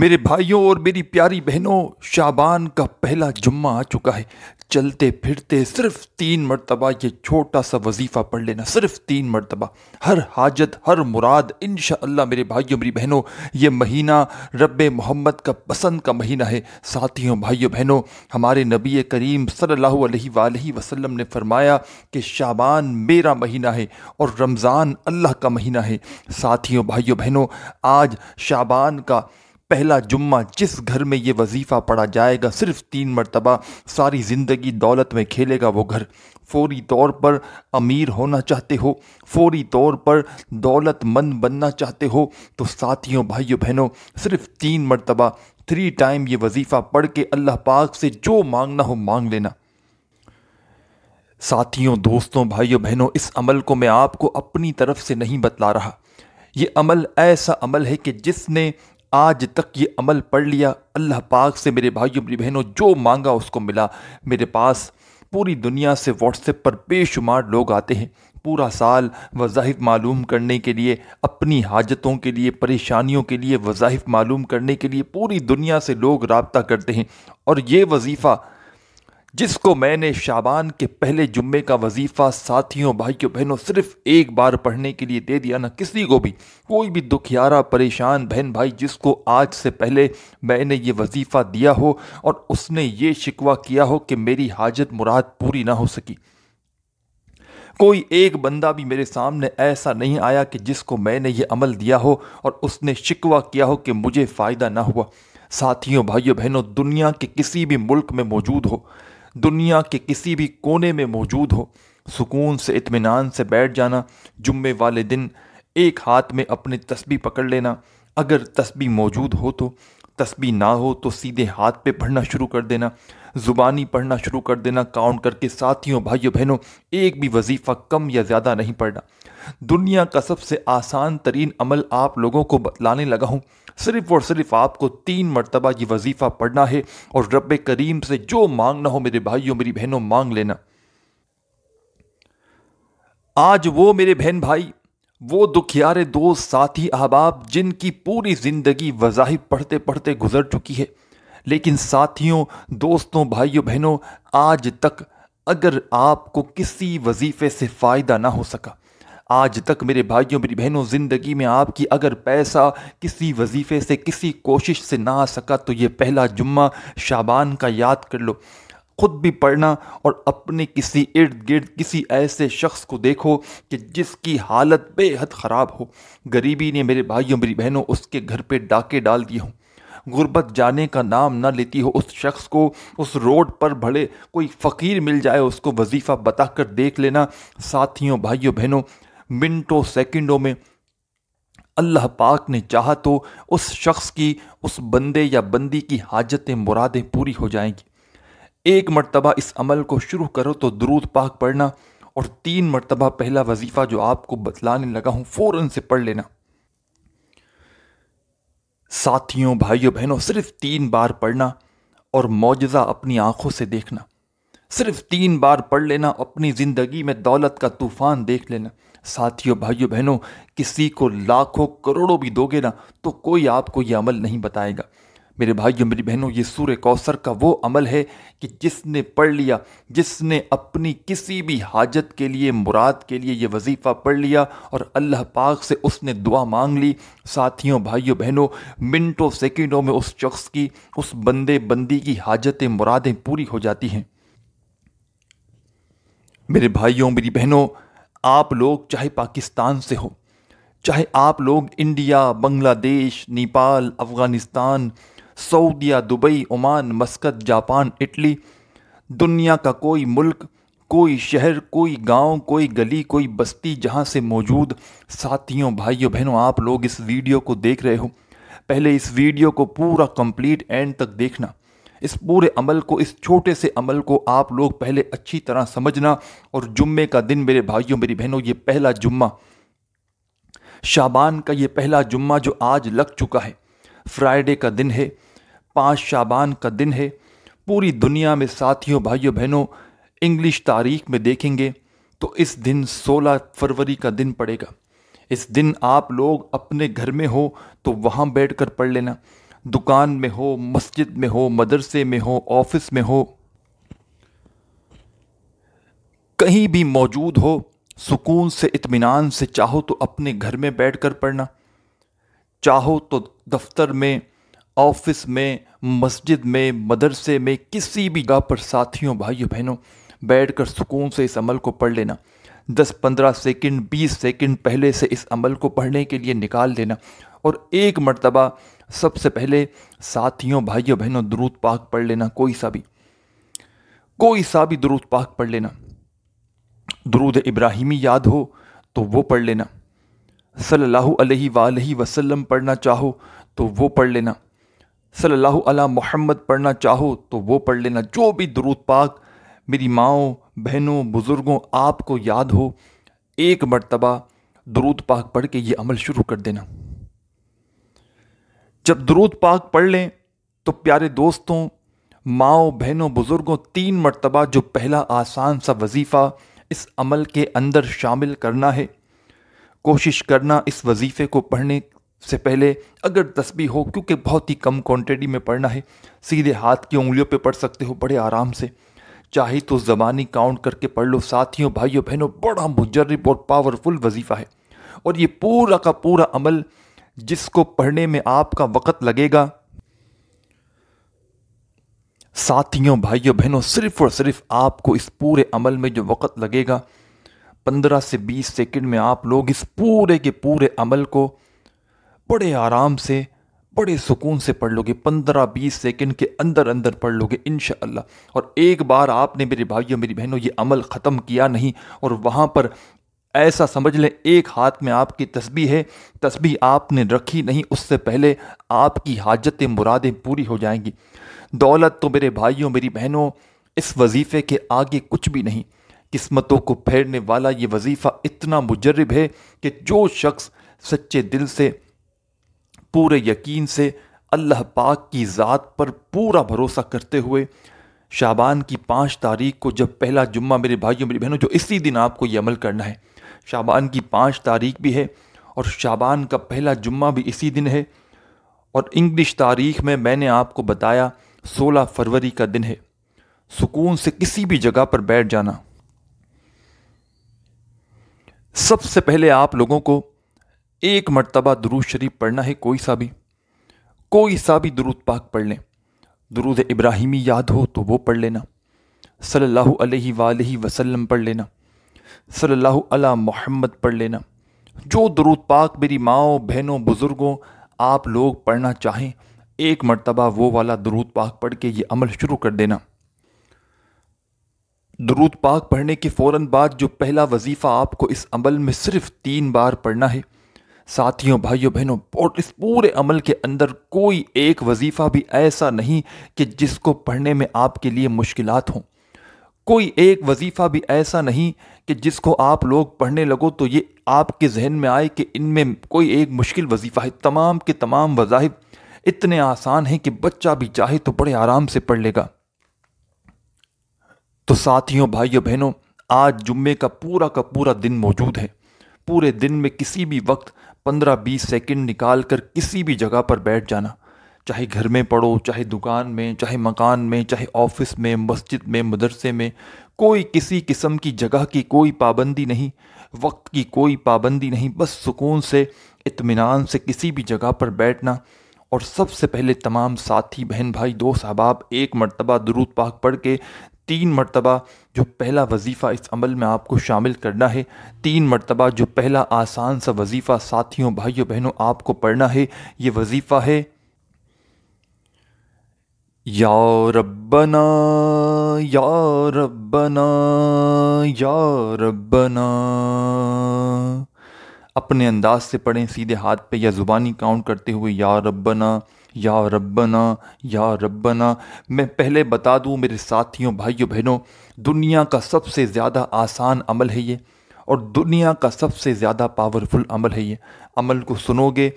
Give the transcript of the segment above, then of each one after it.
میرے بھائیوں اور میری پیاری بہنوں، شعبان کا پہلا جمعہ آ چکا ہے۔ چلتے پھرتے صرف 3 مرتبہ یہ چھوٹا سا وظیفہ پڑھ لینا، صرف 3 مرتبہ۔ ہر حاجت، ہر مراد انشاءاللہ میرے بھائیوں میری بہنوں، یہ مہینہ رب محمد کا پسند کا مہینہ ہے۔ ساتھیوں، بھائیوں بہنوں، ہمارے نبی کریم صلی اللہ علیہ وآلہ وسلم نے فرمایا کہ شعبان میرا مہینہ ہے اور رمضان اللہ کا مہینہ ہے۔ ساتھیوں، بھائیوں بہنوں، آج شعبان کا پہلا جمعہ جس گھر میں یہ وظیفہ پڑھا جائے گا صرف 3 مرتبہ، ساری زندگی دولت میں کھیلے گا وہ گھر۔ فوری طور پر امیر ہونا چاہتے ہو، فوری طور پر دولت مند بننا چاہتے ہو تو ساتھیوں، بھائیوں بہنوں، صرف 3 مرتبہ 3 ٹائم یہ وظیفہ پڑھ کے اللہ پاک سے جو مانگنا ہو مانگ لینا۔ ساتھیوں، دوستوں، بھائیوں بہنوں، اس عمل کو میں آپ کو اپنی طرف سے نہیں بتلا رہا۔ یہ عمل ایسا عمل ہے کہ جس نے آج تک یہ عمل پڑھ لیا، اللہ پاک سے میرے بھائیوں میری بہنوں جو مانگا اس کو ملا۔ میرے پاس پوری دنیا سے واٹس ایپ پر بے شمار لوگ آتے ہیں، پورا سال وظائف معلوم کرنے کے لیے، اپنی حاجتوں کے لیے، پریشانیوں کے لیے، وظائف معلوم کرنے کے لیے پوری دنیا سے لوگ رابطہ کرتے ہیں۔ اور یہ وظیفہ جس کو میں نے شعبان کے پہلے جمعے کا وظیفہ ساتھیوں، بھائیوں بہنوں صرف ایک بار پڑھنے کے لیے دے دیا نا، کسی کو بھی، کوئی بھی دکھیارا پریشان بہن بھائی جس کو آج سے پہلے میں نے یہ وظیفہ دیا ہو اور اس نے یہ شکوہ کیا ہو کہ میری حاجت مراد پوری نہ ہو سکی، کوئی ایک بندہ بھی میرے سامنے ایسا نہیں آیا کہ جس کو میں نے یہ عمل دیا ہو اور اس نے شکوہ کیا ہو کہ مجھے فائدہ نہ ہوا۔ ساتھیوں، بھائیوں بہنوں، دنیا کے کسی بھی ملک میں موجود ہو، دنیا کے کسی بھی کونے میں موجود ہو، سکون سے اطمینان سے بیٹھ جانا، جمعے والے دن ایک ہاتھ میں اپنے تسبیح پکڑ لینا، اگر تسبیح موجود ہو تو، تسبیح نہ ہو تو سیدھے ہاتھ پہ پڑھنا شروع کر دینا، زبانی پڑھنا شروع کر دینا کاؤنٹ کر کے۔ ساتھیوں، بھائیوں بہنوں، ایک بھی وظیفہ کم یا زیادہ نہیں پڑھنا۔ دنیا کا سب سے آسان ترین عمل آپ لوگوں کو بتلانے لگا ہوں، صرف اور صرف آپ کو 3 مرتبہ یہ وظیفہ پڑھنا ہے اور رب کریم سے جو مانگنا ہو میرے بھائیوں میری بہنوں مانگ لینا۔ آج وہ میرے بہن بھائی، وہ دکھیارے دوست، ساتھی، احباب جن کی پوری زندگی وظائف پڑھتے پڑھتے گزر چکی ہے، لیکن ساتھیوں، دوستوں، بھائیوں بہنوں، آج تک اگر آپ کو کسی وظیفے سے فائدہ نہ ہو سکا، آج تک میرے بھائیوں میری بہنوں زندگی میں آپ کی اگر پیسہ کسی وظیفے سے، کسی کوشش سے نہ آ سکا تو یہ پہلا جمعہ شعبان کا یاد کر لو، خود بھی پڑھنا اور اپنے کسی ارد گرد کسی ایسے شخص کو دیکھو کہ جس کی حالت بے حد خراب ہو، غریبی نے میرے بھائیوں میری بہنوں اس کے گھر پہ ڈاکے ڈال دیے ہوں، غربت جانے کا نام نہ لیتی ہو، اس شخص کو اس روڈ پر بھلے کوئی فقیر مل جائے اس کو وظیفہ بتا کر دیکھ لینا۔ ساتھیوں، بھائیوں بہنوں، منٹوں سیکنڈوں میں اللہ پاک نے چاہا تو اس شخص کی، اس بندے یا بندی کی حاجتیں مرادیں پوری ہو جائیں گی۔ ایک مرتبہ اس عمل کو شروع کرو تو درود پاک پڑھنا اور 3 مرتبہ پہلا وظیفہ جو آپ کو بتلانے لگا ہوں فوراً سے پڑھ لینا۔ ساتھیوں، بھائیوں بہنوں، صرف 3 بار پڑھنا اور معجزہ اپنی آنکھوں سے دیکھنا، صرف 3 بار پڑھ لینا، اپنی زندگی میں دولت کا طوفان دیکھ لینا۔ ساتھیوں، بھائیوں بہنوں، کسی کو لاکھوں کروڑوں بھی دو گے نا تو کوئی آپ کو یہ عمل نہیں بتائے گا۔ میرے بھائیوں میری بہنوں، یہ سورہ کوثر کا وہ عمل ہے کہ جس نے پڑھ لیا، جس نے اپنی کسی بھی حاجت کے لیے، مراد کے لیے یہ وظیفہ پڑھ لیا اور اللہ پاک سے اس نے دعا مانگ لی، ساتھیوں، بھائیوں بہنوں، منٹوں سیکنڈوں میں اس شخص کی، اس بندے بندی کی حاجتیں مرادیں پوری ہو جاتی ہیں۔ میرے بھائیوں میری بہنوں، آپ لوگ چاہے پاکستان سے ہو، چاہے آپ لوگ India, Bangladesh, Nepal, Afghanistan, سعودیہ، Dubai, Oman, Muscat, Japan, Italy, دنیا کا کوئی ملک، کوئی شہر، کوئی گاؤں، کوئی گلی، کوئی بستی جہاں سے موجود ساتھیوں، بھائیوں بہنوں، آپ لوگ اس ویڈیو کو دیکھ رہے ہو، پہلے اس ویڈیو کو پورا کمپلیٹ اینڈ تک دیکھنا، اس پورے عمل کو، اس چھوٹے سے عمل کو آپ لوگ پہلے اچھی طرح سمجھنا، اور جمعے کا دن میرے بھائیوں میری بہنوں، یہ پہلا جمعہ شعبان کا، یہ پہلا جمعہ جو آج لگ چکا ہے، فرائیڈے کا دن ہے، 5 شعبان کا دن ہے، پوری دنیا میں ساتھیوں، بھائیوں بہنوں انگلش تاریخ میں دیکھیں گے تو اس دن 16 فروری کا دن پڑے گا۔ اس دن آپ لوگ اپنے گھر میں ہو تو وہاں بیٹھ کر پڑھ لینا، دکان میں ہو، مسجد میں ہو، مدرسے میں ہو، آفس میں ہو، کہیں بھی موجود ہو، سکون سے اطمینان سے چاہو تو اپنے گھر میں بیٹھ کر پڑھنا، چاہو تو دفتر میں، آفس میں، مسجد میں، مدرسے میں، کسی بھی جگہ پر ساتھیوں بھائیوں بہنوں بیٹھ کر سکون سے اس عمل کو پڑھ لینا۔ 10-15 سیکنڈ 20 سیکنڈ پہلے سے اس عمل کو پڑھنے کے لیے نکال لینا، اور ایک مرتبہ سب سے پہلے ساتھیوں بھائیوں بہنوں درود پاک پڑھ لینا، کوئی سا بھی درود پاک پڑھ لینا۔ درود ابراہیمی یاد ہو تو وہ پڑھ لینا، صلی اللہ علیہ وآلہ وسلم پڑھنا چاہو تو وہ پڑھ لینا، صلی اللہ علی محمد پڑھنا چاہو تو وہ پڑھ لینا۔ جو بھی درود پاک میری ماؤں، بہنوں، بزرگوں آپ کو یاد ہو، ایک مرتبہ درود پاک پڑھ کے یہ عمل شروع کر دینا۔ جب درود پاک پڑھ لیں تو پیارے دوستوں، ماؤں، بہنوں، بزرگوں، 3 مرتبہ جو پہلا آسان سا وظیفہ اس عمل کے اندر شامل کرنا ہے، کوشش کرنا اس وظیفے کو پڑھنے سے پہلے اگر تسبیح ہو، کیونکہ بہت ہی کم کوانٹٹی میں پڑھنا ہے، سیدھے ہاتھ کی انگلیوں پہ پڑھ سکتے ہو بڑے آرام سے، چاہے تو زبانی کاؤنٹ کر کے پڑھ لو۔ ساتھیوں بھائیوں بہنوں بڑا مجرب اور پاورفل وظیفہ ہے، اور یہ پورا کا پورا عمل جس کو پڑھنے میں آپ کا وقت لگے گا، ساتھیوں بھائیوں بہنوں صرف اور صرف آپ کو اس پورے عمل میں جو وقت لگے گا 15 سے 20 سیکنڈ میں آپ لوگ اس پورے کے پورے عمل کو بڑے آرام سے، بڑے سکون سے پڑھ لو گے، 15-20 سیکنڈ کے اندر اندر پڑھ لو گے انشاءاللہ۔ اور ایک بار آپ نے میرے بھائیوں میری بہنوں یہ عمل ختم کیا نہیں، اور وہاں پر ایسا سمجھ لیں ایک ہاتھ میں آپ کی تسبیح ہے، تسبیح آپ نے رکھی نہیں، اس سے پہلے آپ کی حاجتیں مرادیں پوری ہو جائیں گی۔ دولت تو میرے بھائیوں میری بہنوں اس وظیفے کے آگے کچھ بھی نہیں۔ قسمتوں کو پھیرنے والا یہ وظیفہ اتنا مجرب ہے کہ جو شخص سچے دل سے، پورے یقین سے، اللہ پاک کی ذات پر پورا بھروسہ کرتے ہوئے شعبان کی 5 تاریخ کو جب پہلا جمعہ میرے بھائیوں میری بہنوں جو اسی دن آپ کو یہ عمل کرنا ہے، شعبان کی 5 تاریخ بھی ہے اور شعبان کا پہلا جمعہ بھی اسی دن ہے، اور انگلش تاریخ میں نے آپ کو بتایا 16 فروری کا دن ہے۔ سکون سے کسی بھی جگہ پر بیٹھ جانا۔ سب سے پہلے آپ لوگوں کو ایک مرتبہ درود شریف پڑھنا ہے، کوئی سا بھی درود پاک پڑھ لیں۔ درود ابراہیمی یاد ہو تو وہ پڑھ لینا، صلی اللہ علیہ وآلہ وسلم پڑھ لینا، صلی اللہ علی محمد پڑھ لینا۔ جو درود پاک میری ماؤں، بہنوں، بزرگوں آپ لوگ پڑھنا چاہیں، ایک مرتبہ وہ والا درود پاک پڑھ کے یہ عمل شروع کر دینا۔ درود پاک پڑھنے کے فوراً بعد جو پہلا وظیفہ آپ کو اس عمل میں صرف 3 بار پڑھنا ہے، ساتھیوں بھائیوں بہنوں، اور اس پورے عمل کے اندر کوئی ایک وظیفہ بھی ایسا نہیں کہ جس کو پڑھنے میں آپ کے لیے مشکلات ہوں، کوئی ایک وظیفہ بھی ایسا نہیں کہ جس کو آپ لوگ پڑھنے لگو تو یہ آپ کے ذہن میں آئے کہ ان میں کوئی ایک مشکل وظیفہ ہے۔ تمام کے تمام وظائف اتنے آسان ہیں کہ بچہ بھی چاہے تو بڑے آرام سے پڑھ لے گا۔ تو ساتھیوں بھائیوں بہنوں، آج جمعے کا پورا دن موجود ہے۔ پورے دن میں کسی بھی وقت 15-20 سیکنڈ نکال کر کسی بھی جگہ پر بیٹھ جانا، چاہے گھر میں پڑھو، چاہے دکان میں، چاہے مکان میں، چاہے آفس میں، مسجد میں، مدرسے میں، کوئی کسی قسم کی جگہ کی کوئی پابندی نہیں، وقت کی کوئی پابندی نہیں، بس سکون سے اطمینان سے کسی بھی جگہ پر بیٹھنا۔ اور سب سے پہلے تمام ساتھی بہن بھائی دوست احباب ایک مرتبہ درود پاک پڑھ کے 3 مرتبہ جو پہلا وظیفہ اس عمل میں آپ کو شامل کرنا ہے، 3 مرتبہ جو پہلا آسان سا وظیفہ ساتھیوں بھائیوں بہنوں آپ کو پڑھنا ہے، یہ وظیفہ ہے یا ربنا یا ربنا یا ربنا۔ اپنے انداز سے پڑھیں، سیدھے ہاتھ پہ یا زبانی کاؤنٹ کرتے ہوئے، یا ربنا یا ربنا یا ربنا۔ میں پہلے بتا دوں میرے ساتھیوں بھائیوں بہنوں، دنیا کا سب سے زیادہ آسان عمل ہے یہ، اور دنیا کا سب سے زیادہ پاورفل عمل ہے یہ۔ عمل کو سنو گے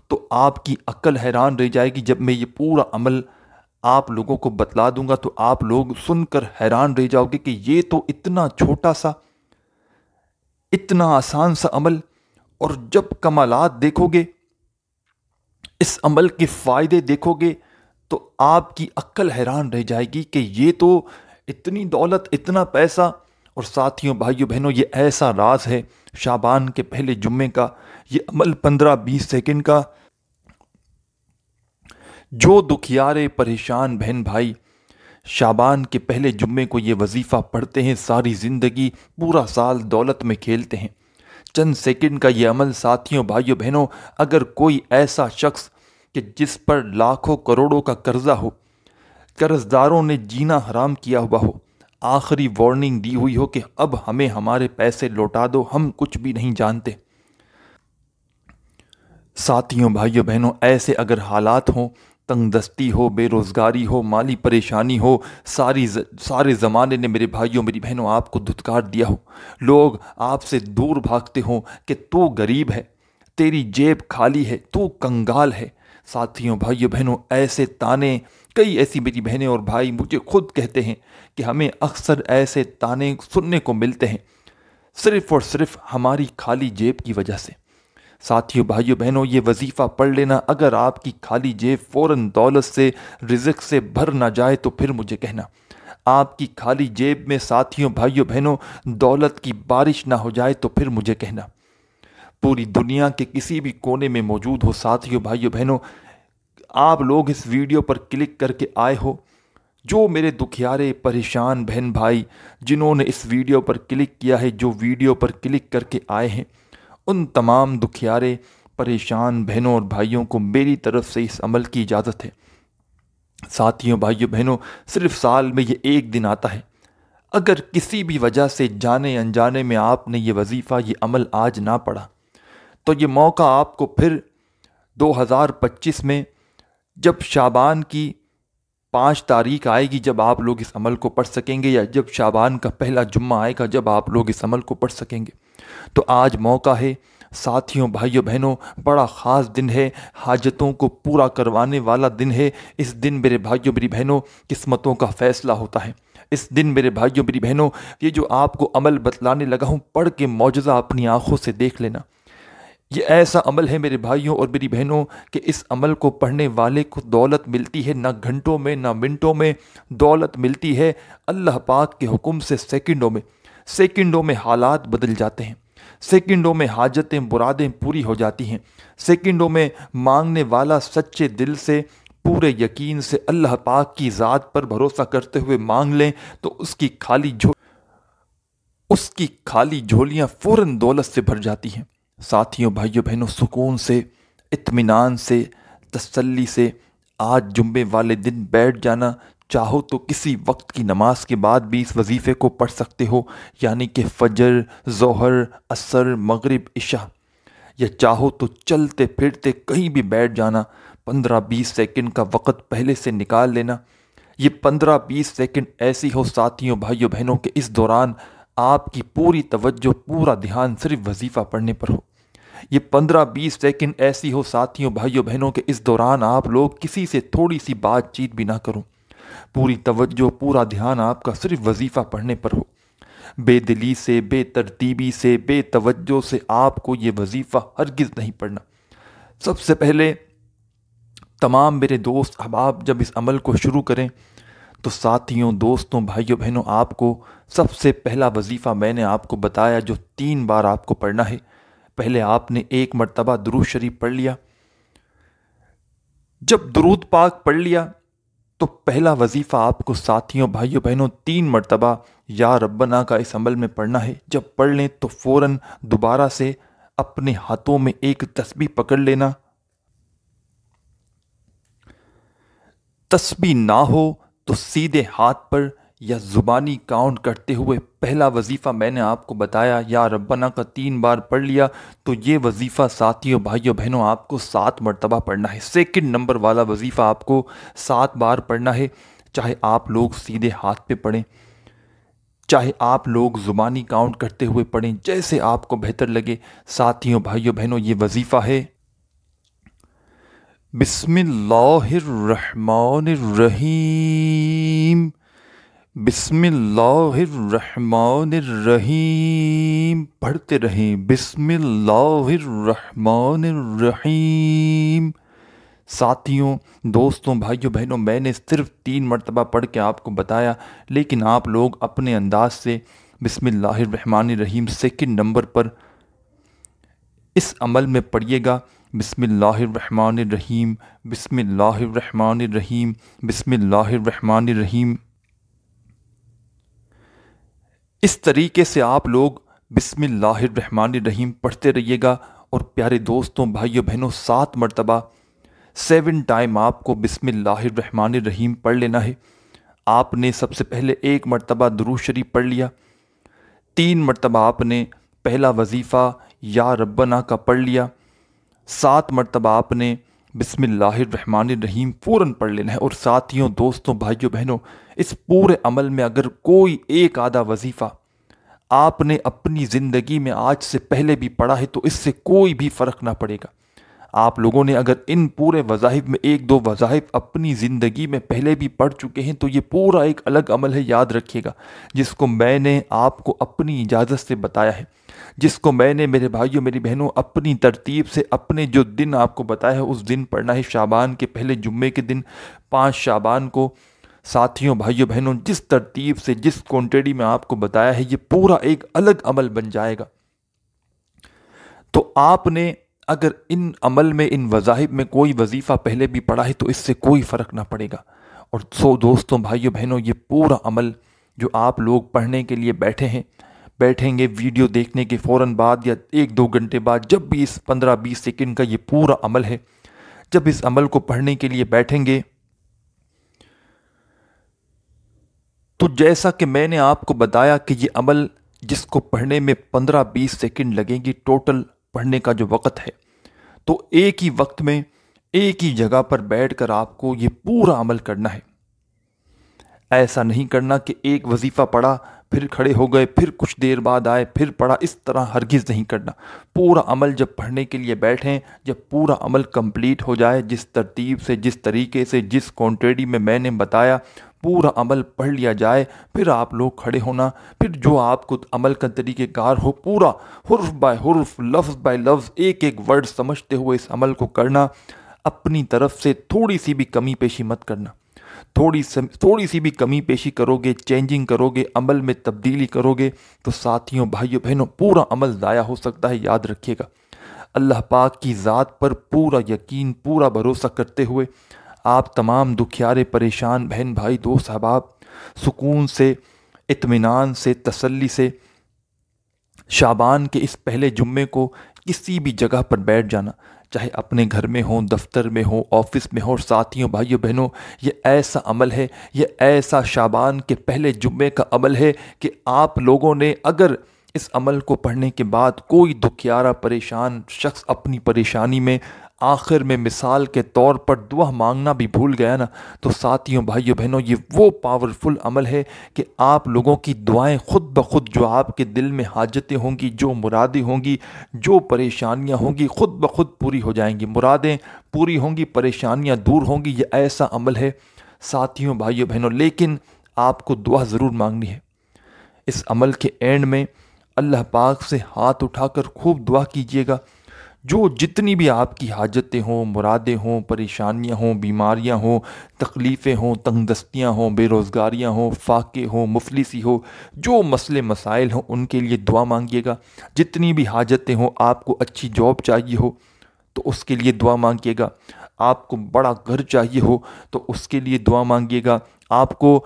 تو آپ کی عقل حیران رہ جائے گی۔ جب میں یہ پورا عمل آپ لوگوں کو بتلا دوں گا تو آپ لوگ سن کر حیران رہ جاؤ گے کہ یہ تو اتنا چھوٹا سا، اتنا آسان سا عمل، اور جب کمالات دیکھو گے اس عمل کے فائدے دیکھو گے تو آپ کی عقل حیران رہ جائے گی کہ یہ تو اتنی دولت، اتنا پیسہ۔ اور ساتھیوں، بھائیوں، بہنوں، یہ ایسا راز ہے شعبان کے پہلے جمعے کا، یہ عمل 15-20 سیکنڈ کا، جو دکھیارے پریشان بہن بھائی شعبان کے پہلے جمعے کو یہ وظیفہ پڑھتے ہیں، ساری زندگی پورا سال دولت میں کھیلتے ہیں۔ چند سیکنڈ کا یہ عمل ساتھیوں، بھائیوں، بہنوں، اگر کوئی ایسا شخص کہ جس پر لاکھوں کروڑوں کا قرضہ ہو، قرض داروں نے جینا حرام کیا ہوا ہو، آخری وارننگ دی ہوئی ہو کہ اب ہمیں ہمارے پیسے لوٹا دو، ہم کچھ بھی نہیں جانتے۔ ساتھیوں، بھائیوں، بہنوں، ایسے اگر حالات ہوں، تنگ دستی ہو، بے روزگاری ہو، مالی پریشانی ہو، سارے زمانے نے میرے بھائیوں، میری بہنوں آپ کو دھتکار دیا ہو، لوگ آپ سے دور بھاگتے ہوں کہ تو غریب ہے، تیری جیب خالی ہے، تو کنگال ہے۔ ساتھیوں، بھائیوں، بہنوں، ایسے تانے، کئی ایسی میری بہنیں اور بھائی مجھے خود کہتے ہیں کہ ہمیں اکثر ایسے تانے سننے کو ملتے ہیں، صرف اور صرف ہماری خالی جیب کی وجہ سے۔ ساتھیوں، بھائیوں، بہنوں، یہ وظیفہ پڑھ لینا، اگر آپ کی خالی جیب فوراً دولت سے، رزق سے بھر نہ جائے تو پھر مجھے کہنا۔ آپ کی خالی جیب میں ساتھیوں، بھائیوں، بہنوں، دولت کی بارش نہ ہو جائے تو پھر مجھے کہنا۔ پوری دنیا کے کسی بھی کونے میں موجود ہو ساتھیوں، بھائیوں، بہنوں، آپ لوگ اس ویڈیو پر کلک کر کے آئے ہو، جو میرے دکھیارے پریشان بہن بھائی جنہوں نے اس ویڈیو پر کلک کیا ہے، جو ویڈیو پر کلک کر کے آئے ہیں، ان تمام دکھیارے پریشان بہنوں اور بھائیوں کو میری طرف سے اس عمل کی اجازت ہے۔ ساتھیوں، بھائیوں، بہنوں، صرف سال میں یہ ایک دن آتا ہے، اگر کسی بھی وجہ سے جانے انجانے میں آپ نے یہ وظیفہ، یہ عمل آج نہ پڑھا تو یہ موقع آپ کو پھر 2025 میں جب شعبان کی 5 تاریخ آئے گی، جب آپ لوگ اس عمل کو پڑھ سکیں گے، یا جب شعبان کا پہلا جمعہ آئے گا جب آپ لوگ اس عمل کو پڑھ سکیں گے، تو آج موقع ہے۔ ساتھیوں، بھائیوں، بہنوں، بڑا خاص دن ہے، حاجتوں کو پورا کروانے والا دن ہے۔ اس دن میرے بھائیوں، میری بہنوں، قسمتوں کا فیصلہ ہوتا ہے۔ اس دن میرے بھائیوں، میری بہنوں، یہ جو آپ کو عمل بتلانے لگا ہوں، پڑھ کے معجزہ اپنی آنکھوں سے دیکھ لینا۔ یہ ایسا عمل ہے میرے بھائیوں اور میری بہنوں کہ اس عمل کو پڑھنے والے کو دولت ملتی ہے، نہ گھنٹوں میں نہ منٹوں میں، دولت ملتی ہے اللہ پاک کے حکم سے، سیکنڈوں میں حالات بدل جاتے ہیں، سیکنڈوں میں حاجتیں مرادیں پوری ہو جاتی ہیں، سیکنڈوں میں مانگنے والا سچے دل سے، پورے یقین سے اللہ پاک کی ذات پر بھروسہ کرتے ہوئے مانگ لیں تو اس کی خالی جھولیاں فوراً دولت سے بھر جاتی ہیں۔ ساتھیوں، بھائیوں، بہنوں، سکون سے، اطمینان سے، تسلی سے آج جمعے والے دن بیٹھ جانا، چاہو تو کسی وقت کی نماز کے بعد بھی اس وظیفے کو پڑھ سکتے ہو، یعنی کہ فجر، ظہر، عصر، مغرب، عشاء، یا چاہو تو چلتے پھرتے کہیں بھی بیٹھ جانا، 15-20 سیکنڈ کا وقت پہلے سے نکال لینا۔ یہ 15-20 سیکنڈ ایسی ہو ساتھیوں، بھائیوں، بہنوں، کہ اس دوران آپ کی پوری توجہ، پورا دھیان صرف وظیفہ پڑھنے پر ہو۔ یہ 15-20 سیکنڈ ایسی ہو ساتھیوں، بھائیوں، بہنوں، کہ اس دوران آپ لوگ کسی سے تھوڑی سی بات چیت بھی نہ کرو، پوری توجہ، پورا دھیان آپ کا صرف وظیفہ پڑھنے پر ہو۔ بے دلی سے، بے ترتیبی سے، بے توجہ سے آپ کو یہ وظیفہ ہرگز نہیں پڑھنا۔ سب سے پہلے تمام میرے دوست احباب جب اس عمل کو شروع کریں تو ساتھیوں، دوستوں، بھائیوں، بہنوں، آپ کو سب سے پہلا وظیفہ میں نے آپ کو بتایا جو 3 بار آپ کو پڑھنا ہے۔ پہلے آپ نے 1 مرتبہ درود شریف پڑھ لیا۔ جب درود پاک پڑھ لیا تو پہلا وظیفہ آپ کو ساتھیوں، بھائیوں، بہنوں، 3 مرتبہ یا ربنا کا اس عمل میں پڑھنا ہے۔ جب پڑھ لیں تو فوراً دوبارہ سے اپنے ہاتھوں میں ایک تسبیح پکڑ لینا۔ تسبیح نہ ہو تو سیدھے ہاتھ پر یا زبانی کاؤنٹ کرتے ہوئے پہلا وظیفہ میں نے آپ کو بتایا یا ربنا کا 3 بار پڑھ لیا، تو یہ وظیفہ ساتھیوں، بھائیوں، بہنوں، آپ کو 7 مرتبہ پڑھنا ہے۔ سیکنڈ نمبر والا وظیفہ آپ کو 7 بار پڑھنا ہے، چاہے آپ لوگ سیدھے ہاتھ پہ پڑھیں، چاہے آپ لوگ زبانی کاؤنٹ کرتے ہوئے پڑھیں، جیسے آپ کو بہتر لگے۔ ساتھیوں، بھائیوں، بہنوں، یہ وظیفہ ہے بسم اللہ الرحمن الرحیم، بسم اللہ الرحمن الرحیم، پڑھتے رہیں، بسم اللہ الرحمن الرحیم، ساتھیوں، دوستوں، بھائیوں بہنوں، میں نے صرف 3 مرتبہ پڑھ کے آپ کو بتایا، لیکن آپ لوگ اپنے انداز سے بسم اللہ الرحمن الرحیم سیکنڈ نمبر پر اس عمل میں پڑھیے گا۔ بسم اللہ الرحمن الرحیم، بسم اللہ الرحمن الرحیم، بسم اللہ الرحمن الرحیم۔ اس طریقے سے آپ لوگ بسم اللہ الرحمن الرحیم پڑھتے رہیے گا۔ اور پیارے دوستوں، بھائیوں بہنوں، 7 مرتبہ 7 ٹائم آپ کو بسم اللہ الرحمن الرحیم پڑھ لینا ہے۔ آپ نے سب سے پہلے 1 مرتبہ درود شریف پڑھ لیا، 3 مرتبہ آپ نے پہلا وظیفہ یا ربنا کا پڑھ لیا، 7 مرتبہ آپ نے بسم اللہ الرحمن الرحیم فوراً پڑھ لینا ہے۔ اور ساتھیوں، دوستوں، بھائیوں بہنوں، اس پورے عمل میں اگر کوئی ایک آدھا وظیفہ آپ نے اپنی زندگی میں آج سے پہلے بھی پڑھا ہے تو اس سے کوئی بھی فرق نہ پڑے گا۔ آپ لوگوں نے اگر ان پورے وظائف میں 1-2 وظائف اپنی زندگی میں پہلے بھی پڑھ چکے ہیں تو یہ پورا ایک الگ عمل ہے، یاد رکھیے گا، جس کو میں نے آپ کو اپنی اجازت سے بتایا ہے، جس کو میں نے میرے بھائیوں میری بہنوں اپنی ترتیب سے اپنے جو دن آپ کو بتایا ہے اس دن پڑھنا ہے، شعبان کے پہلے جمعے کے دن 5 شعبان کو۔ ساتھیوں، بھائیوں بہنوں، جس ترتیب سے جس کوانٹٹی میں آپ کو بتایا ہے یہ پورا ایک الگ عمل بن جائے گا۔ تو آپ نے اگر ان عمل میں ان وظائف میں کوئی وظیفہ پہلے بھی پڑھا ہے تو اس سے کوئی فرق نہ پڑے گا۔ اور دوستوں، بھائیوں بہنوں، یہ پورا عمل جو آپ لوگ پڑھنے کے لیے بیٹھیں گے ویڈیو دیکھنے کے فوراً بعد یا 1-2 گھنٹے بعد، جب بھی اس 15-20 سیکنڈ کا یہ پورا عمل ہے، جب اس عمل کو پڑھنے کے لیے بیٹھیں گے تو جیسا کہ میں نے آپ کو بتایا کہ یہ عمل جس کو پڑھنے میں 15-20 سیکنڈ لگیں گی ٹوٹل پڑھنے کا جو وقت ہے، تو ایک ہی وقت میں ایک ہی جگہ پر بیٹھ کر آپ کو یہ پورا عمل کرنا ہے۔ ایسا نہیں کرنا کہ ایک وظیفہ پڑھا پھر کھڑے ہو گئے، پھر کچھ دیر بعد آئے پھر پڑھا، اس طرح ہرگز نہیں کرنا۔ پورا عمل جب پڑھنے کے لیے بیٹھیں، جب پورا عمل کمپلیٹ ہو جائے، جس ترتیب سے جس طریقے سے جس کوانٹٹی میں نے بتایا پورا عمل پڑھ لیا جائے، پھر آپ لوگ کھڑے ہونا، پھر جو آپ کو عمل کا طریقہ کار ہو پورا حرف بائی حرف، لفظ بائی لفظ، ایک ایک ورڈ سمجھتے ہوئے اس عمل کو کرنا۔ اپنی طرف سے تھوڑی سی بھی کمی پیشی مت کرنا۔ تھوڑی سی بھی کمی پیشی کرو گے، چینجنگ کرو گے، عمل میں تبدیلی کرو گے تو ساتھیوں، بھائیوں بہنوں، پورا عمل ضائع ہو سکتا ہے، یاد رکھیے گا۔ اللہ پاک کی ذات پر پورا یقین، پورا بھروسہ کرتے ہوئے آپ تمام دکھیارے پریشان بہن بھائی دوست احباب سکون سے، اطمینان سے، تسلی سے شعبان کے اس پہلے جمعے کو کسی بھی جگہ پر بیٹھ جانا، چاہے اپنے گھر میں ہوں، دفتر میں ہوں، آفس میں ہوں۔ اور ساتھیوں، بھائیوں بہنوں، یہ ایسا عمل ہے، یہ ایسا شعبان کے پہلے جمعے کا عمل ہے کہ آپ لوگوں نے اگر اس عمل کو پڑھنے کے بعد کوئی دکھیارا پریشان شخص اپنی پریشانی میں آخر میں مثال کے طور پر دعا مانگنا بھی بھول گیا نا، تو ساتھیوں، بھائیوں بہنوں، یہ وہ پاورفل عمل ہے کہ آپ لوگوں کی دعائیں خود بخود، جو آپ کے دل میں حاجتیں ہوں گی، جو مرادیں ہوں گی، جو پریشانیاں ہوں گی، خود بخود پوری ہو جائیں گی۔ مرادیں پوری ہوں گی، پریشانیاں دور ہوں گی۔ یہ ایسا عمل ہے ساتھیوں، بھائیوں بہنوں، لیکن آپ کو دعا ضرور مانگنی ہے۔ اس عمل کے اینڈ میں اللہ پاک سے ہاتھ اٹھا کر خوب دعا کیجیے گا، جو جتنی بھی آپ کی حاجتیں ہوں، مرادیں ہوں، پریشانیاں ہوں، بیماریاں ہوں، تکلیفیں ہوں، تنگ دستیاں ہوں، بے روزگاریاں ہوں، فاقے ہوں، مفلسی ہو، جو مسئلے مسائل ہوں ان کے لیے دعا مانگیے گا۔ جتنی بھی حاجتیں ہوں، آپ کو اچھی جاب چاہیے ہو تو اس کے لیے دعا مانگیے گا، آپ کو بڑا گھر چاہیے ہو تو اس کے لیے دعا مانگیے گا، آپ کو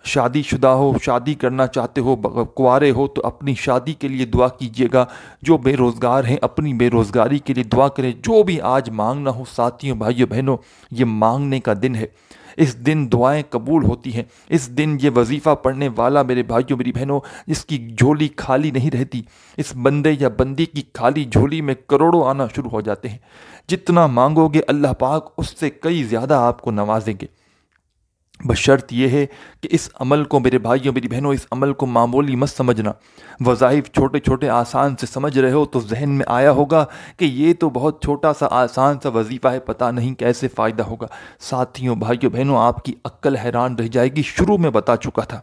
شادی شدہ ہو، شادی کرنا چاہتے ہو، کنوارے ہو تو اپنی شادی کے لیے دعا کیجیے گا، جو بے روزگار ہیں اپنی بے روزگاری کے لیے دعا کریں۔ جو بھی آج مانگنا ہو ساتھیوں، بھائیوں بہنوں، یہ مانگنے کا دن ہے۔ اس دن دعائیں قبول ہوتی ہیں۔ اس دن یہ وظیفہ پڑھنے والا میرے بھائیوں میری بہنوں، جس کی جھولی خالی نہیں رہتی، اس بندے یا بندی کی خالی جھولی میں کروڑوں آنا شروع ہو جاتے ہیں۔ جتنا مانگو گے اللہ پاک اس سے کئی زیادہ آپ کو نوازیں گے، بشرط یہ ہے کہ اس عمل کو میرے بھائیوں میری بہنوں، اس عمل کو معمولی مت سمجھنا۔ وظائف چھوٹے چھوٹے آسان سے سمجھ رہے ہو تو ذہن میں آیا ہوگا کہ یہ تو بہت چھوٹا سا آسان سا وظیفہ ہے، پتہ نہیں کیسے فائدہ ہوگا۔ ساتھیوں، بھائیوں بہنوں، آپ کی عقل حیران رہ جائے گی۔ شروع میں بتا چکا تھا،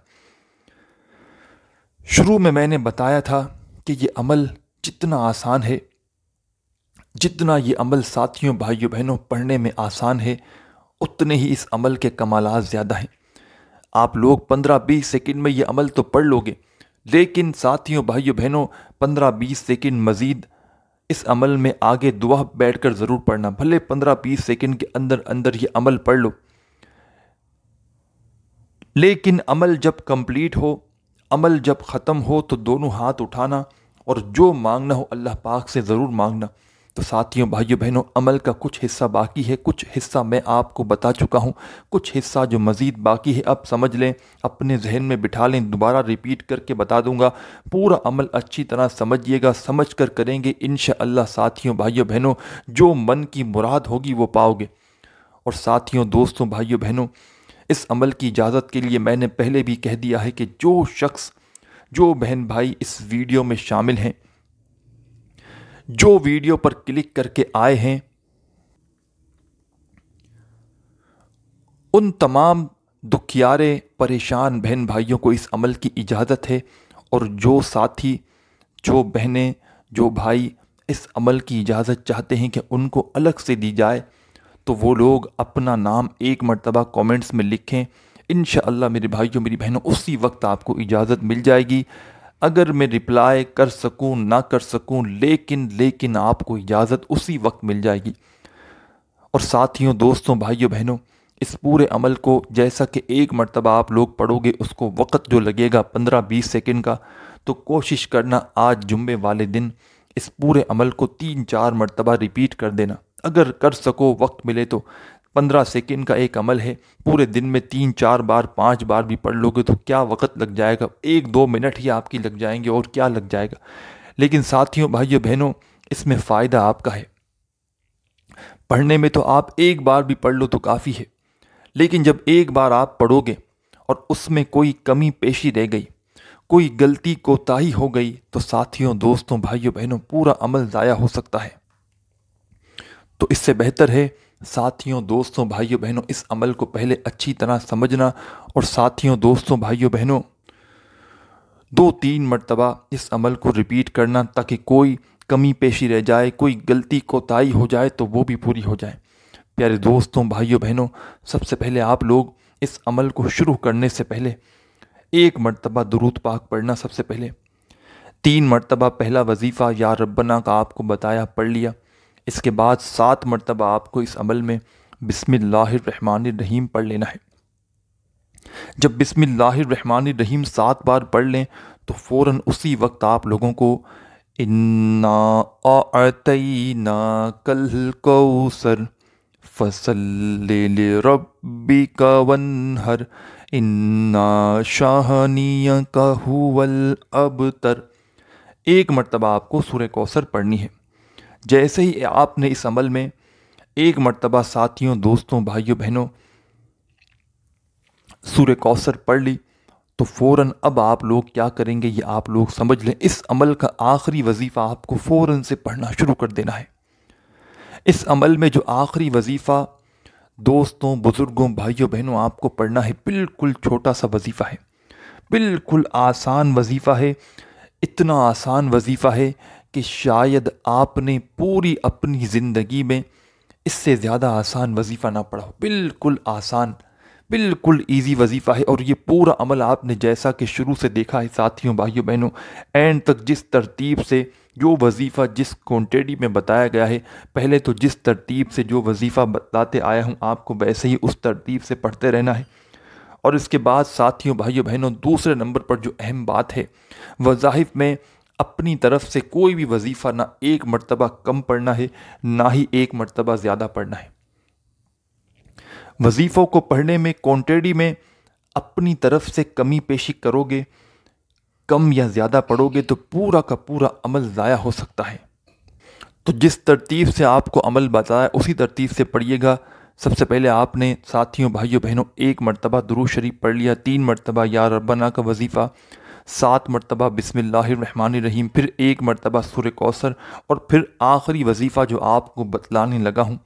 شروع میں نے بتایا تھا کہ یہ عمل جتنا آسان ہے، جتنا یہ عمل ساتھیوں بھائیوں بہنوں پڑھنے میں آسان ہے، اتنے ہی اس عمل کے کمالات زیادہ ہیں۔ آپ لوگ 15-20 سیکنڈ میں یہ عمل تو پڑھ لو گے، لیکن ساتھیوں بھائیوں بہنوں 15-20 سیکنڈ مزید اس عمل میں آگے دعا بیٹھ کر ضرور پڑھنا۔ بھلے 15-20 سیکنڈ کے اندر اندر یہ عمل پڑھ لو، لیکن عمل جب کمپلیٹ ہو، عمل جب ختم ہو تو دونوں ہاتھ اٹھانا اور جو مانگنا ہو اللہ پاک سے ضرور مانگنا۔ تو ساتھیوں بھائیوں بہنوں عمل کا کچھ حصہ باقی ہے، کچھ حصہ میں آپ کو بتا چکا ہوں، کچھ حصہ جو مزید باقی ہے اب سمجھ لیں، اپنے ذہن میں بٹھا لیں، دوبارہ ریپیٹ کر کے بتا دوں گا، پورا عمل اچھی طرح سمجھیے گا، سمجھ کر کریں گے انشاءاللہ ساتھیوں بھائیوں بہنوں جو من کی مراد ہوگی وہ پاؤ گے۔ اور ساتھیوں دوستوں بھائیوں بہنوں اس عمل کی اجازت کے لیے میں نے پہلے بھی کہہ دیا ہے کہ جو شخص، جو بہن بھائی اس ویڈیو میں شامل ہیں، جو ویڈیو پر کلک کر کے آئے ہیں، ان تمام دکھیارے پریشان بہن بھائیوں کو اس عمل کی اجازت ہے، اور جو ساتھی، جو بہنیں، جو بھائی اس عمل کی اجازت چاہتے ہیں کہ ان کو الگ سے دی جائے تو وہ لوگ اپنا نام ایک مرتبہ کومنٹس میں لکھیں۔ انشاءاللہ میرے بھائیوں میری بہنوں اسی وقت آپ کو اجازت مل جائے گی۔ اگر میں رپلائی کر سکوں نہ کر سکوں، لیکن آپ کو اجازت اسی وقت مل جائے گی۔ اور ساتھیوں دوستوں بھائیوں بہنوں اس پورے عمل کو جیسا کہ ایک مرتبہ آپ لوگ پڑھو گے اس کو وقت جو لگے گا 15-20 سیکنڈ کا، تو کوشش کرنا آج جمعے والے دن اس پورے عمل کو 3-4 مرتبہ ریپیٹ کر دینا۔ اگر کر سکو، وقت ملے تو 15 سیکنڈ کا ایک عمل ہے، پورے دن میں 3-4 بار 5 بار بھی پڑھ لو گے تو کیا وقت لگ جائے گا، 1-2 منٹ ہی آپ کی لگ جائیں گے اور کیا لگ جائے گا۔ لیکن ساتھیوں بھائیوں بہنوں اس میں فائدہ آپ کا ہے۔ پڑھنے میں تو آپ ایک بار بھی پڑھ لو تو کافی ہے، لیکن جب ایک بار آپ پڑھو گے اور اس میں کوئی کمی پیشی رہ گئی، کوئی غلطی کوتاہی ہو گئی تو ساتھیوں دوستوں بھائیوں بہنوں پورا عمل ضائع ہو سکتا ہے۔ تو اس سے بہتر ہے ساتھیوں دوستوں بھائیوں بہنوں اس عمل کو پہلے اچھی طرح سمجھنا، اور ساتھیوں دوستوں بھائیوں بہنوں 2-3 مرتبہ اس عمل کو ریپیٹ کرنا تاکہ کوئی کمی پیشی رہ جائے، کوئی غلطی کوتاہی ہو جائے تو وہ بھی پوری ہو جائے۔ پیارے دوستوں بھائیوں بہنوں سب سے پہلے آپ لوگ اس عمل کو شروع کرنے سے پہلے 1 مرتبہ درود پاک پڑھنا، سب سے پہلے 3 مرتبہ پہلا وظیفہ یا ربنا کا آپ کو بتایا پڑھ لیا۔ اس کے بعد 7 مرتبہ آپ کو اس عمل میں بسم اللہ الرحمن الرحیم پڑھ لینا ہے۔ جب بسم اللہ الرحمن الرحیم 7 بار پڑھ لیں تو فوراً اسی وقت آپ لوگوں کو انا اعطیناک الکوثر فصلی لربک وانحر انا شانیک ھو الابتر، 1 مرتبہ آپ کو سورہ کوثر پڑھنی ہے۔ جیسے ہی آپ نے اس عمل میں 1 مرتبہ ساتھیوں دوستوں بھائیوں بہنوں سورہ کوثر پڑھ لی تو فوراً اب آپ لوگ کیا کریں گے یہ آپ لوگ سمجھ لیں۔ اس عمل کا آخری وظیفہ آپ کو فوراً سے پڑھنا شروع کر دینا ہے۔ اس عمل میں جو آخری وظیفہ دوستوں بزرگوں بھائیوں بہنوں آپ کو پڑھنا ہے، بالکل چھوٹا سا وظیفہ ہے، بالکل آسان وظیفہ ہے، اتنا آسان وظیفہ ہے کہ شاید آپ نے پوری اپنی زندگی میں اس سے زیادہ آسان وظیفہ نہ پڑھا ہو۔ بالکل آسان، بالکل ایزی وظیفہ ہے، اور یہ پورا عمل آپ نے جیسا کہ شروع سے دیکھا ہے ساتھیوں بھائیوں بہنوں، اینڈ تک جس ترتیب سے جو وظیفہ جس کوانٹیٹی میں بتایا گیا ہے، پہلے تو جس ترتیب سے جو وظیفہ بتاتے آیا ہوں آپ کو ویسے ہی اس ترتیب سے پڑھتے رہنا ہے۔ اور اس کے بعد ساتھیوں بھائیوں بہنوں دوسرے نمبر پر جو اہم بات ہے، وظائف میں اپنی طرف سے کوئی بھی وظیفہ نہ 1 مرتبہ کم پڑھنا ہے، نہ ہی 1 مرتبہ زیادہ پڑھنا ہے۔ وظیفوں کو پڑھنے میں کوانٹیٹی میں اپنی طرف سے کمی پیشی کرو گے، کم یا زیادہ پڑھو گے تو پورا کا پورا عمل ضائع ہو سکتا ہے۔ تو جس ترتیب سے آپ کو عمل بتایا اسی ترتیب سے پڑھیے گا۔ سب سے پہلے آپ نے ساتھیوں بھائیوں بہنوں 1 مرتبہ درود شریف پڑھ لیا، 3 مرتبہ یا ربنا کا وظیفہ، 7 مرتبہ بسم اللہ الرحمن الرحیم، پھر 1 مرتبہ سورہ کوثر، اور پھر آخری وظیفہ جو آپ کو بتلانے لگا ہوں،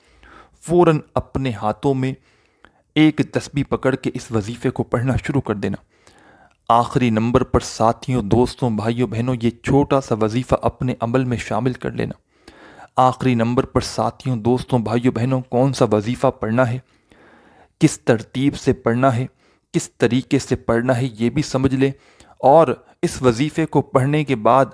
فوراً اپنے ہاتھوں میں ایک تسبیح پکڑ کے اس وظیفے کو پڑھنا شروع کر دینا۔ آخری نمبر پر ساتھیوں دوستوں بھائیوں بہنوں یہ چھوٹا سا وظیفہ اپنے عمل میں شامل کر لینا۔ آخری نمبر پر ساتھیوں، دوستوں، بھائیوں بہنوں، کون سا وظیفہ پڑھنا ہے، کس ترتیب سے پڑھنا ہے، کس طریقے سے پڑھنا ہے، یہ بھی سمجھ لیں۔ اور اس وظیفے کو پڑھنے کے بعد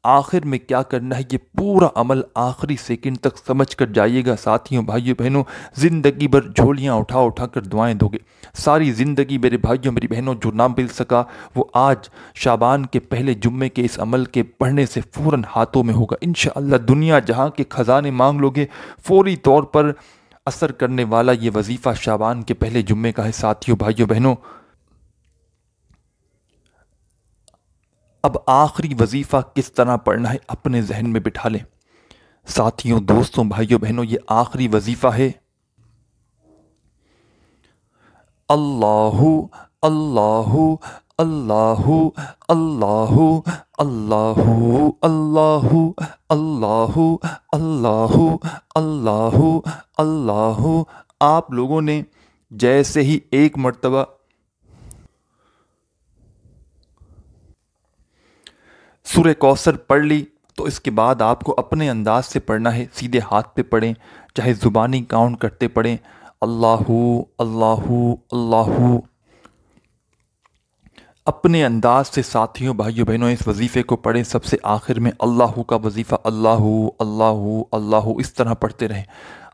آخر میں کیا کرنا ہے، یہ پورا عمل آخری سیکنڈ تک سمجھ کر جائیے گا ساتھیوں، بھائیوں بہنوں۔ زندگی بھر جھولیاں اٹھا اٹھا کر دعائیں دو گے ساری زندگی۔ میرے بھائیوں میری بہنوں، جو نہ مل سکا وہ آج شعبان کے پہلے جمعے کے اس عمل کے پڑھنے سے فوراً ہاتھوں میں ہوگا انشاءاللہ۔ دنیا جہاں کے خزانے مانگ لو گے، فوری طور پر اثر کرنے والا یہ وظیفہ شعبان کے پہلے جمعے کا ہے ساتھیوں، بھائیوں بہنوں۔ اب آخری وظیفہ کس طرح پڑھنا ہے اپنے ذہن میں بٹھا لیں ساتھیوں، دوستوں، بھائیوں بہنوں۔ یہ آخری وظیفہ ہے اللہ اللہ اللہ اللہ اللہ اللہ اللہ اللہ اللہ اللہ۔ آپ لوگوں نے جیسے ہی ایک مرتبہ سورہ کوثر پڑھ لی تو اس کے بعد آپ کو اپنے انداز سے پڑھنا ہے، سیدھے ہاتھ پہ پڑھیں، چاہے زبانی کاؤنٹ کرتے پڑھیں، اللہ اللہ اللہ۔ اپنے انداز سے ساتھیوں، بھائیوں بہنوں اس وظیفے کو پڑھیں۔ سب سے آخر میں اللہ کا وظیفہ اللہ اللہ اللہ اس طرح پڑھتے رہیں۔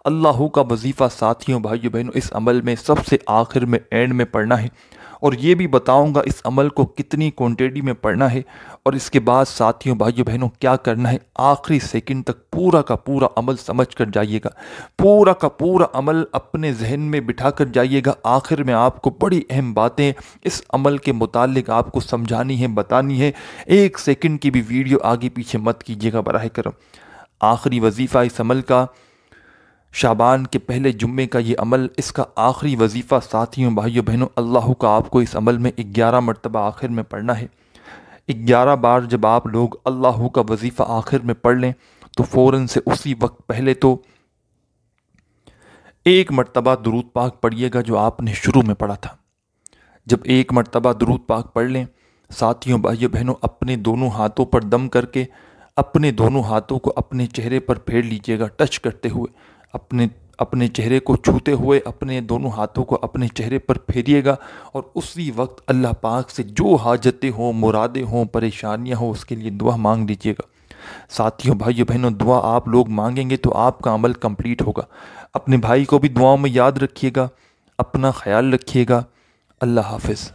اللہ کا وظیفہ ساتھیوں، بھائیوں بہنوں اس عمل میں سب سے آخر میں اینڈ میں پڑھنا ہے، اور یہ بھی بتاؤں گا اس عمل کو کتنی کوانٹٹی میں پڑھنا ہے، اور اس کے بعد ساتھیوں، بھائیوں بہنوں کیا کرنا ہے۔ آخری سیکنڈ تک پورا کا پورا عمل سمجھ کر جائیے گا، پورا کا پورا عمل اپنے ذہن میں بٹھا کر جائیے گا۔ آخر میں آپ کو بڑی اہم باتیں اس عمل کے متعلق آپ کو سمجھانی ہے، بتانی ہے۔ ایک سیکنڈ کی بھی ویڈیو آگے پیچھے مت کیجیے گا براہ کرم۔ آخری وظیفہ اس عمل کا، شعبان کے پہلے جمعے کا یہ عمل، اس کا آخری وظیفہ ساتھیوں، بھائیوں بہنوں اللہ کا آپ کو اس عمل میں 11 مرتبہ آخر میں پڑھنا ہے۔ 11 بار جب آپ لوگ اللہ کا وظیفہ آخر میں پڑھ لیں تو فوراً سے اسی وقت پہلے تو ایک مرتبہ درود پاک پڑھیے گا جو آپ نے شروع میں پڑھا تھا۔ جب ایک مرتبہ درود پاک پڑھ لیں ساتھیوں، بھائیوں بہنوں اپنے دونوں ہاتھوں پر دم کر کے اپنے دونوں ہاتھوں کو اپنے چہرے پر پھیر لیجئے گا، ٹچ کرتے ہوئے اپنے چہرے کو چھوتے ہوئے اپنے دونوں ہاتھوں کو اپنے چہرے پر پھیریے گا، اور اسی وقت اللہ پاک سے جو حاجتیں ہوں، مرادیں ہوں، پریشانیاں ہوں، اس کے لیے دعا مانگ لیجئے گا ساتھیوں، بھائیوں بہنوں۔ دعا آپ لوگ مانگیں گے تو آپ کا عمل کمپلیٹ ہوگا۔ اپنے بھائی کو بھی دعاؤں میں یاد رکھیے گا، اپنا خیال رکھیے گا۔ اللہ حافظ۔